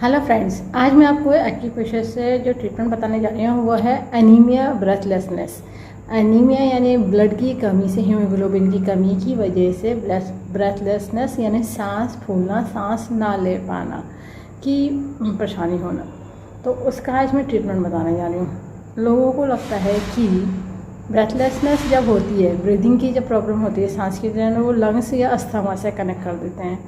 Hello friends, आज मैं आपको एक्यूप्रेशर से जो ट्रीटमेंट बताने जा रही हूँ वो है एनीमिया ब्रेथलेसनेस। एनीमिया यानी ब्लड की कमी से, हीमोग्लोबिन की कमी की वजह से ब्रेथलेसनेस यानी सांस फूलना, सांस ना ले पाना की परेशानी होना। तो उसका आज मैं ट्रीटमेंट बताने जा रही हूँ। लोगों को लगता है कि ब्रेथलेसनेस जब होती है, ब्रीदिंग की जब प्रॉब्लम होती है, सांस की जो वो लंग्स या अस्थमा से कनेक्ट कर देते हैं।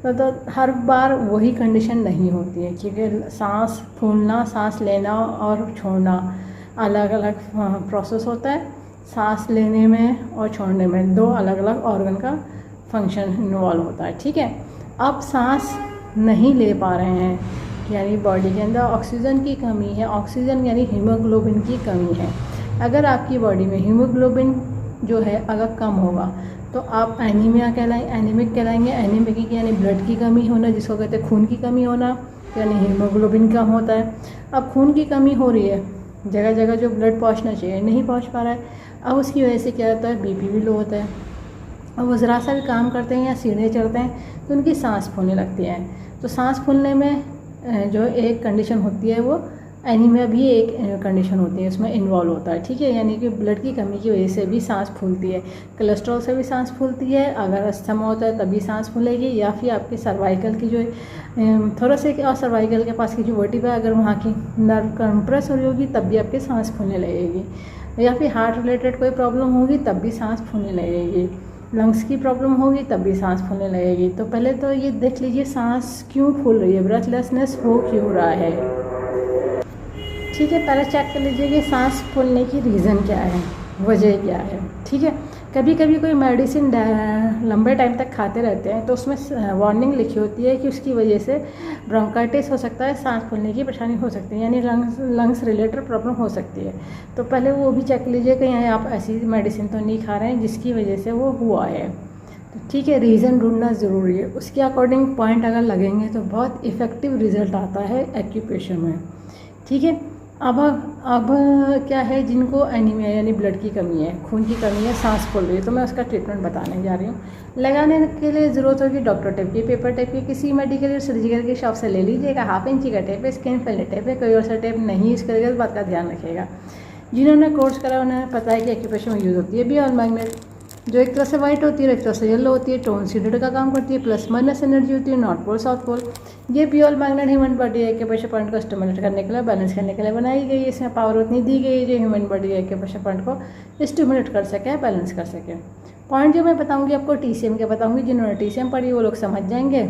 तो हर बार वही कंडीशन नहीं होती है, क्योंकि सांस फूलना, सांस लेना और छोड़ना अलग अलग प्रोसेस होता है। सांस लेने में और छोड़ने में दो अलग अलग ऑर्गन का फंक्शन इन्वॉल्व होता है। ठीक है, अब सांस नहीं ले पा रहे हैं यानी बॉडी के अंदर ऑक्सीजन की कमी है। ऑक्सीजन यानी हीमोग्लोबिन की कमी है। अगर आपकी बॉडी में हीमोग्लोबिन जो है अगर कम होगा तो आप एनीमिया एनीमिक कहलाएंगे। एनीमिक यानी ब्लड की कमी होना, जिसको कहते हैं खून की कमी होना, यानी हीमोग्लोबिन कम होता है। अब खून की कमी हो रही है, जगह जगह जो ब्लड पहुंचना चाहिए नहीं पहुंच पा रहा है। अब उसकी वजह से क्या होता है, बीपी भी लो होता है। अब वो ज़रा सा भी काम करते हैं या सीढ़ियाँ चढ़ते हैं तो उनकी सांस फूलने लगती है। तो सांस फूलने में जो एक कंडीशन होती है वो एनीमिया भी एक कंडीशन होती है, उसमें इन्वॉल्व होता है। ठीक है, यानी कि ब्लड की कमी की वजह से भी सांस फूलती है। कोलेस्ट्रॉल से भी सांस फूलती है, अगर अस्थमा होता है तभी सांस फूलेगी, या फिर आपकी सर्वाइकल की जो थोड़ा से और सर्वाइकल के पास की जो वर्टिब्रा अगर वहाँ की नर्व कंप्रेस हो रही होगी तब भी आपकी सांस फूलने लगेगी, या फिर हार्ट रिलेटेड कोई प्रॉब्लम होगी तब भी सांस फूलने लगेगी, लंग्स की प्रॉब्लम होगी तब भी सांस फूलने लगेगी। तो पहले तो ये देख लीजिए सांस क्यों फूल रही है, ब्रेथलेसनेस हो क्यों रहा है। ठीक है, पहले चेक कर लीजिए कि सांस फूलने की रीज़न क्या है, वजह क्या है। ठीक है, कभी कभी कोई मेडिसिन लंबे टाइम तक खाते रहते हैं तो उसमें वार्निंग लिखी होती है कि उसकी वजह से ब्रोंकाइटिस हो सकता है, सांस फूलने की परेशानी हो सकती है, यानी लंग्स रिलेटेड प्रॉब्लम हो सकती है। तो पहले वो भी चेक लीजिए कि आप ऐसी मेडिसिन तो नहीं खा रहे हैं जिसकी वजह से वो हुआ है। तो ठीक है, रीज़न ढूंढना ज़रूरी है, उसके अकॉर्डिंग पॉइंट अगर लगेंगे तो बहुत इफ़ेक्टिव रिजल्ट आता है एक्यूप्रेशर में। ठीक है, अब क्या है, जिनको एनीमिया यानी ब्लड की कमी है, खून की कमी है, सांस फूल रही है, तो मैं उसका ट्रीटमेंट बताने जा रही हूँ। लगाने के लिए ज़रूरत होगी डॉक्टर टेप की, पेपर टेप की, किसी मेडिकल या सर्जिकल की शॉप से ले लीजिएगा। 1/2 इंची का टेप है, स्किन फ्रेंडली टेप है, कोई और सा टेप नहीं यूज़ करेगा, इस बात का ध्यान रखिएगा। जिन्होंने कोर्स करा उन्हें पता है कि एक्यूप्रेशर में यूज़ होती है बॉल मैग्नेट, जो एक तरह से वाइट होती है, एक तरह से येलो होती है, टोन सीडेड का काम करती है, प्लस माइनस एनर्जी होती है, नॉर्थ पोल साउथ पोल। ये ball magnet human body acupressure point को स्टिमुलेट करने के लिए, बैलेंस करने के लिए बनाई गई है। इसमें पावर उतनी दी गई है जो ह्यूमन बॉडी एक्यूप्रेशर पॉइंट को स्टिमुलेट कर सके, बैलेंस कर सके। पॉइंट जो मैं बताऊँगी आपको TCM के बताऊँगी, जिन्होंने TCM पढ़ी वो लोग समझ जाएंगे,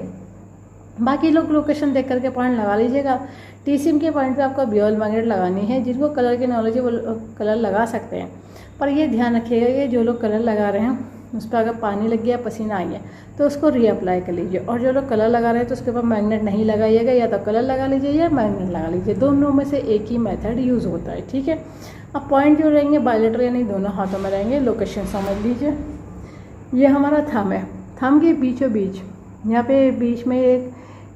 बाकी लोग लोकेशन देख करके पॉइंट लगा लीजिएगा। TCM के पॉइंट पे आपको बॉल मैग्नेट लगानी है। जिनको कलर की नॉलेज है वो कलर लगा सकते हैं, पर ये ध्यान रखिएगा कि जो लोग कलर लगा रहे हैं उस पर अगर पानी लग गया, पसीना आ गया तो उसको रीअप्लाई कर लीजिए। और जो लोग कलर लगा रहे हैं तो उसके ऊपर मैग्नेट नहीं लगाइएगा, या तो कलर लगा लीजिए या मैग्नेट लगा लीजिए, दोनों में से एक ही मेथड यूज़ होता है। ठीक है, अब पॉइंट जो रहेंगे बायलेटरल यानी दोनों हाथों में रहेंगे। लोकेशन समझ लीजिए, ये हमारा थंब है, थंब के बीचों बीच यहाँ पे बीच में एक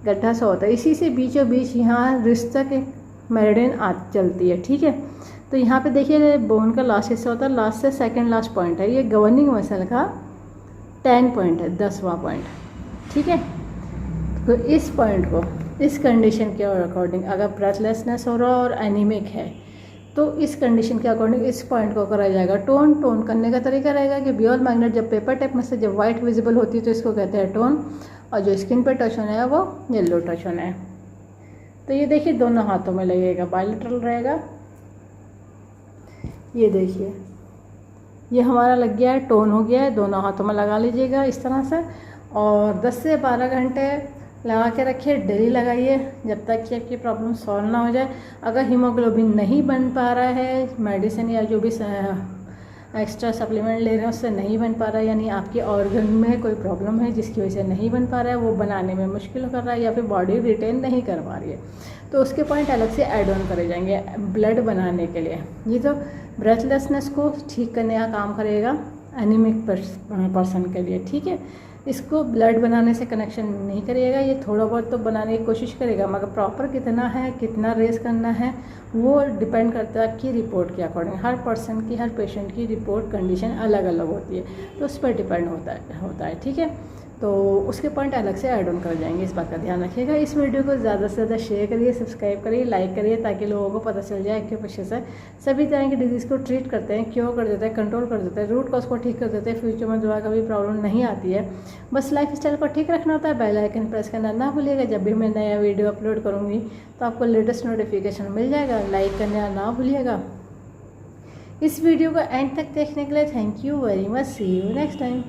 गड्ढा सा होता है, इसी से बीचों बीच यहाँ रिस्ट तक एक मेरिडियन चलती है। ठीक है, तो यहाँ पे देखिए बोन का लास्ट हिस्सा होता है, लास्ट से सेकंड लास्ट पॉइंट है, ये गवर्निंग मसल का 10 पॉइंट है, 10वां पॉइंट। ठीक है, तो इस पॉइंट को इस कंडीशन के अकॉर्डिंग अगर ब्रेथलेसनेस हो रहा है और एनीमिक है तो इस कंडीशन के अकॉर्डिंग इस पॉइंट को करा जाएगा टोन करने का तरीका रहेगा कि बॉल मैग्नेट जब पेपर टेप में से जब वाइट विजिबल होती है तो इसको कहते हैं टोन, और जो स्किन पर टच होना है वो येलो टच होना है। तो ये देखिए दोनों हाथों में लगेगा, बायलेटरल रहेगा। ये देखिए ये हमारा लग गया है, टोन हो गया है, दोनों हाथों में लगा लीजिएगा इस तरह से, और 10 से 12 घंटे लगा के रखिए, डेली लगाइए जब तक कि आपकी प्रॉब्लम सॉल्व ना हो जाए। अगर हीमोग्लोबिन नहीं बन पा रहा है, मेडिसिन या जो भी एक्स्ट्रा सप्लीमेंट ले रहे हैं उससे नहीं बन पा रहा है, यानी आपके ऑर्गन में कोई प्रॉब्लम है जिसकी वजह से नहीं बन पा रहा है, वो बनाने में मुश्किल कर रहा है, या फिर बॉडी रिटेन नहीं कर पा रही है, तो उसके पॉइंट अलग से ऐड ऑन करे जाएंगे ब्लड बनाने के लिए। ये तो ब्रेथलेसनेस को ठीक करने का काम करेगा एनीमिक पर्सन के लिए। ठीक है, इसको ब्लड बनाने से कनेक्शन नहीं करिएगा, ये थोड़ा बहुत तो बनाने की कोशिश करेगा, मगर प्रॉपर कितना है, कितना रेस करना है, वो डिपेंड करता है आपकी रिपोर्ट के अकॉर्डिंग। हर पर्सन की, हर पेशेंट की रिपोर्ट कंडीशन अलग अलग होती है, तो उस पर डिपेंड होता है। ठीक है, तो उसके पॉइंट अलग से ऐड ऑन कर जाएंगे, इस बात का ध्यान रखिएगा। इस वीडियो को ज़्यादा से ज़्यादा शेयर करिए, सब्सक्राइब करिए, लाइक करिए, ताकि लोगों को पता चल जाए एक्यूप्रेशर सभी तरह की डिजीज़ को ट्रीट करते हैं, क्योर कर देता है, कंट्रोल कर देता है, रूट कॉज को ठीक कर देते हैं, फ्यूचर में दोबारा कभी प्रॉब्लम नहीं आती है। बस लाइफ स्टाइल को ठीक रखना होता है। बेल आइकन प्रेस करना ना भूलिएगा। जब भी मैं नया वीडियो अपलोड करूँगी तो आपको लेटेस्ट नोटिफिकेशन मिल जाएगा। लाइक करना ना भूलिएगा। इस वीडियो को एंड तक देखने के लिए thank you very much. See you next time.